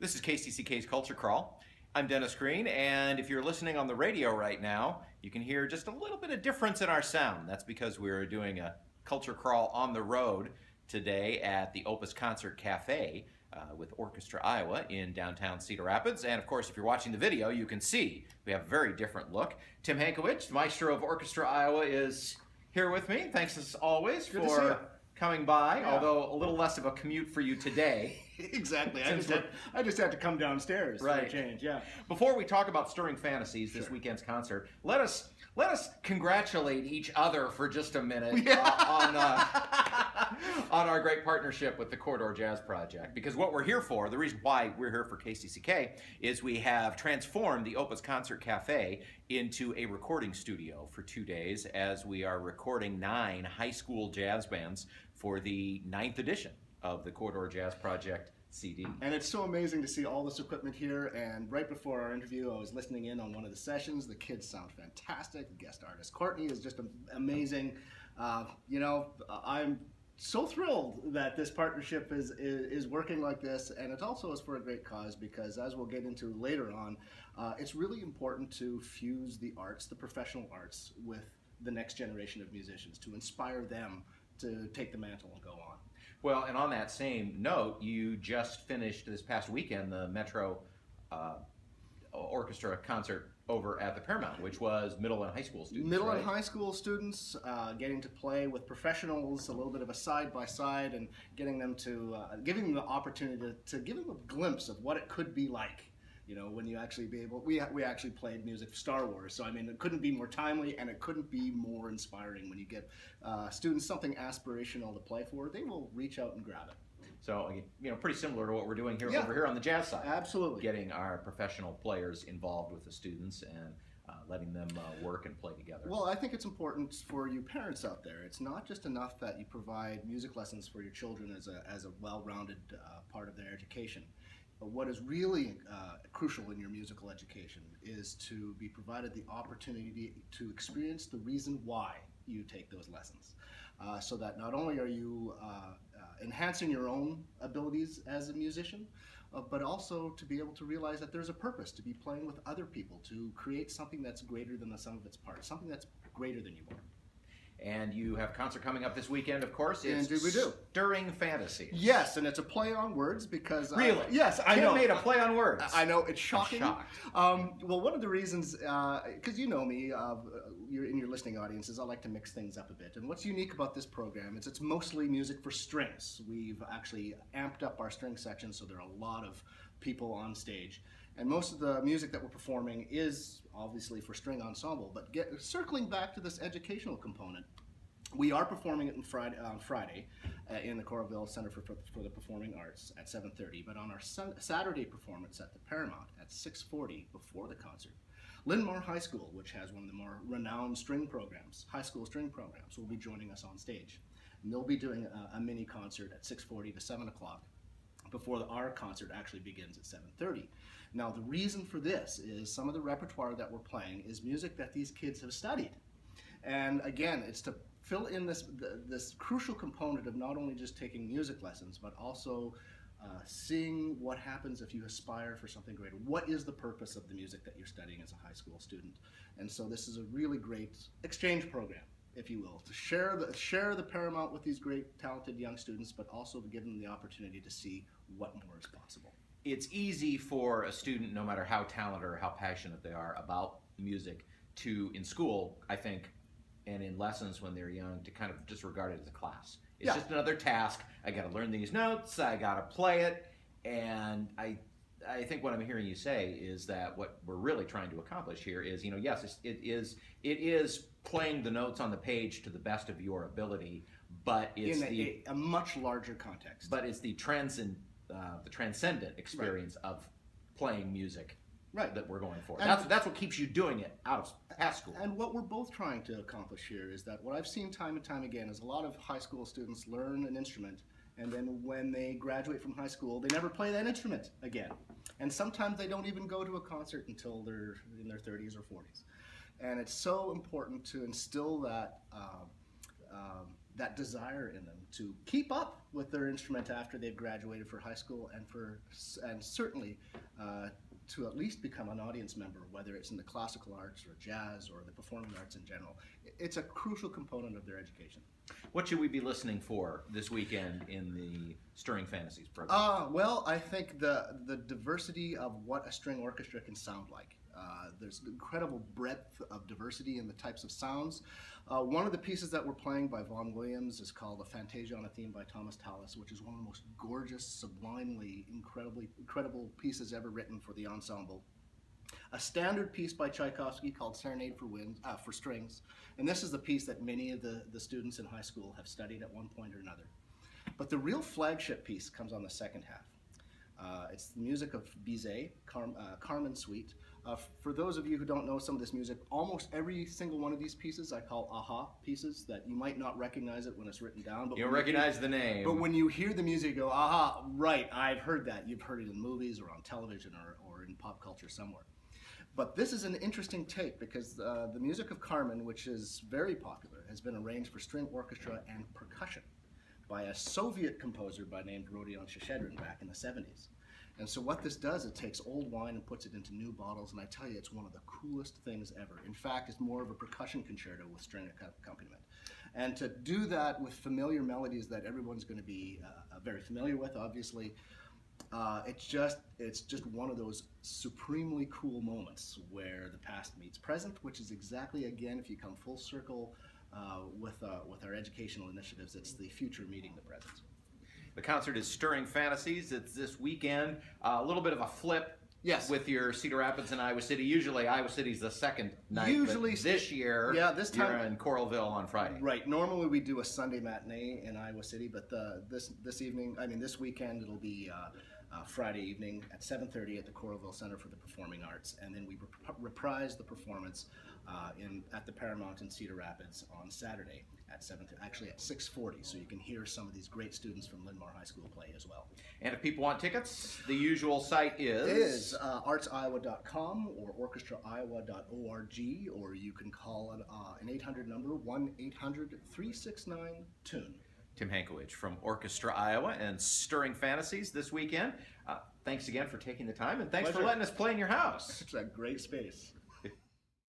This is KCCK's Culture Crawl. I'm Dennis Green, and if you're listening on the radio right now, you can hear just a little bit of difference in our sound. That's because we're doing a Culture Crawl on the road today at the Opus Concert Cafe with Orchestra, Iowa in downtown Cedar Rapids. And of course, if you're watching the video, you can see we have a very different look. Tim Hankovich, Maestro of Orchestra, Iowa, is here with me. Thanks as always for coming by, although a little less of a commute for you today. Exactly. I just had to come downstairs for a change. Yeah. Before we talk about Stirring Fantasies, this weekend's concert, let us congratulate each other for just a minute on our great partnership with the Corridor Jazz Project. Because what we're here for, the reason why we're here for KCCK, is we have transformed the Opus Concert Cafe into a recording studio for 2 days as we are recording 9 high school jazz bands for the 9th edition of the Corridor Jazz Project CD. And it's so amazing to see all this equipment here. And right before our interview, I was listening in on one of the sessions. The kids sound fantastic. The guest artist Courtney is just amazing. I'm so thrilled that this partnership is working like this, and it also is for a great cause because, as we'll get into later on, it's really important to fuse the arts, the professional arts, with the next generation of musicians to inspire them to take the mantle and go on. Well, and on that same note, you just finished this past weekend the Metro Orchestra concert over at the Paramount, which was middle and high school students. And high school students getting to play with professionals, a little bit of a side-by-side, and getting them to giving them the opportunity to give them a glimpse of what it could be like. You know, when you actually be able, we actually played music for Star Wars, so I mean, it couldn't be more timely and it couldn't be more inspiring. When you get students something aspirational to play for, they will reach out and grab it. So, pretty similar to what we're doing over here on the jazz side. Absolutely. Getting our professional players involved with the students and letting them work and play together. Well, I think it's important for you parents out there. It's not just enough that you provide music lessons for your children as a well-rounded part of their education. What is really crucial in your musical education is to be provided the opportunity to experience the reason why you take those lessons, so that not only are you enhancing your own abilities as a musician, but also to be able to realize that there's a purpose to be playing with other people, to create something that's greater than the sum of its parts, something that's greater than you are. And you have a concert coming up this weekend, of course. It's Indeed we do. Stirring Fantasies. Yes, and it's a play on words because... Really? Yes, I know. You made a play on words. I know, it's shocking. I'm shocked. Well, one of the reasons, because you know me, you're in your listening audiences, I like to mix things up a bit. And what's unique about this program is it's mostly music for strings. We've actually amped up our string section, so there are a lot of people on stage. And most of the music that we're performing is obviously for string ensemble. But circling back to this educational component, we are performing it on Friday in the Coralville Center for the Performing Arts at 7:30. But on our Saturday performance at the Paramount at 6:40 before the concert, Lynn-Mar High School, which has one of the more renowned string programs, high school string programs, will be joining us on stage. And they'll be doing a mini concert at 6:40 to 7 o'clock before our concert actually begins at 7:30. Now, the reason for this is some of the repertoire that we're playing is music that these kids have studied. And again, it's to fill in this crucial component of not only just taking music lessons, but also seeing what happens if you aspire for something greater. What is the purpose of the music that you're studying as a high school student? And so this is a really great exchange program, if you will, to share the Paramount with these great, talented young students, but also to give them the opportunity to see what more is possible. It's easy for a student, no matter how talented or how passionate they are about music, to, in school, I think, and in lessons when they're young, to kind of just regard it as a class. It's just another task. I got to learn these notes. I got to play it. And I think what I'm hearing you say is that what we're really trying to accomplish here is, yes, it is playing the notes on the page to the best of your ability, but it's in a much larger context. But it's the transcendent experience of playing music. Right. That we're going for. That's what keeps you doing it out of past school. And what we're both trying to accomplish here is that what I've seen time and time again is a lot of high school students learn an instrument, and then when they graduate from high school, they never play that instrument again. And sometimes they don't even go to a concert until they're in their 30s or 40s. And it's so important to instill that that desire in them to keep up with their instrument after they've graduated for high school, and certainly to at least become an audience member, whether it's in the classical arts or jazz or the performing arts in general. It's a crucial component of their education. What should we be listening for this weekend in the Stirring Fantasies program? Well, I think the diversity of what a string orchestra can sound like. There's an incredible breadth of diversity in the types of sounds. One of the pieces that we're playing by Vaughan Williams is called A Fantasia on a Theme by Thomas Tallis, which is one of the most gorgeous, sublimely, incredible pieces ever written for the ensemble. A standard piece by Tchaikovsky called Serenade for Strings, and this is the piece that many of the students in high school have studied at one point or another. But the real flagship piece comes on the second half. It's the music of Bizet, Carmen Suite. For those of you who don't know some of this music, almost every single one of these pieces I call aha pieces, that you might not recognize it when it's written down. But You'll recognize the name. But when you hear the music, you go, aha, right, I've heard that. You've heard it in movies or on television or in pop culture somewhere. But this is an interesting take because the music of Carmen, which is very popular, has been arranged for string orchestra and percussion by a Soviet composer named Rodion Shchedrin back in the 70s. And so what this does, it takes old wine and puts it into new bottles, and I tell you, it's one of the coolest things ever. In fact, it's more of a percussion concerto with string accompaniment. And to do that with familiar melodies that everyone's going to be very familiar with, obviously, it's just one of those supremely cool moments where the past meets present, which is exactly, again, if you come full circle with our educational initiatives, it's the future meeting the present. The concert is Stirring Fantasies. It's this weekend. A little bit of a flip. Yes. With your Cedar Rapids and Iowa City. Usually Iowa City's the second night. Usually but this year, this time you're in Coralville on Friday. Right. Normally we do a Sunday matinee in Iowa City, but this weekend it'll be Friday evening at 7:30 at the Coralville Center for the Performing Arts, and then we reprise the performance at the Paramount in Cedar Rapids on Saturday at 6:40. So you can hear some of these great students from Linn-Mar High School play as well. And if people want tickets, the usual site is artsiowa.com or orchestraiowa.org, or you can call an 800 number 1-800-369-TUNE. Tim Hankiewicz from Orchestra Iowa and Stirring Fantasies this weekend. Thanks again for taking the time, and thanks Pleasure. for letting us play in your house. It's a great space.